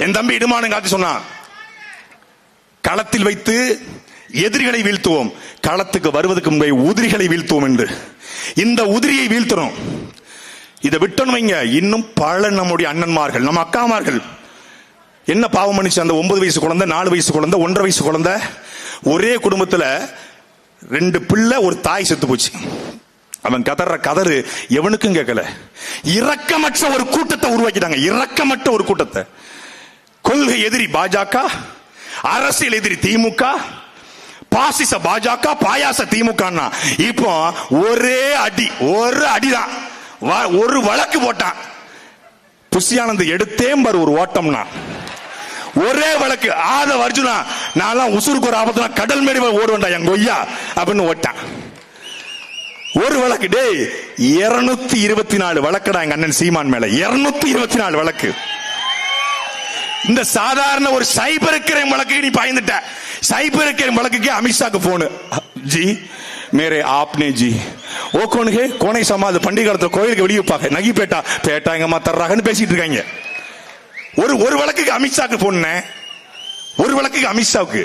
என் தம்பி இடுமானம் காட்டி சொன்னான், களத்தில் வைத்து எதிரிகளை வீழ்த்துவோம், களத்துக்கு வருவதற்கு முன்பே உதிரிகளை வீழ்த்துவோம் என்று. இந்த உதிரியை வீழ்த்தணும். இதை விட்டணும் வைங்க, இன்னும் பல நம்முடைய அண்ணன்மார்கள், நம்ம அக்காமார்கள் என்ன பாவம் பண்ணிச்சு. அந்த 9 வயசு குழந்தை, 4 வயசு குழந்தை, 1.5 வயசு குழந்தை, ஒரே குடும்பத்துல 2 பிள்ளை, ஒரு தாய் செத்து போச்சு. அவன் கதற கதறு எவனுக்கும் கேட்கல. இரக்கமற்ற ஒரு கூட்டத்தை உருவாக்கிட்டாங்க, இரக்கமற்ற ஒரு கூட்டத்தை. கொள்கை எதிரி பாஜக, அரசியல் எதிரி திமுக, பாசிச பாஜக, பாயாச திமுக. இப்போ ஒரே அடி, ஒரு அடிதான், ஒரு வழக்கு போட்டான். புஷியானந்த் எடுத்தேன் பாரு ஒரு ஓட்டம்னா, ஒரே வழக்கு. ஆத அர்ஜுனா, நான் உசுருக்கு ஒரு ஆபத்து, கடல் மேடி ஓடுவேன்டா என் கொய்யா அப்படின்னு ஓட்டான். ஒரு வழக்கு. டேய் 224 வழக்குடா எங்க அண்ணன் சீமான் மேல, 224 வழக்கு. இந்த சாதாரண ஒரு சைபர் கிரைம் வழக்கு நீ பாய்ந்துட்ட. சைபர் கிரைம் வழக்குக்கு அமித்ஷாக்கு போனு, ஜி மேரே ஆப்னே ஜி ஓ கோனுகே கோனை சமாது பண்டிகை காலத்துல கோயிலுக்கு வெளியே வைப்பாங்க, நகி பேட்டா பேட்டா எங்க தர்றாங்கன்னு பேசிட்டு இருக்காங்க. ஒரு வழக்குக்கு அமித்ஷாக்கு போன, ஒரு வழக்குக்கு அமித்ஷாவுக்கு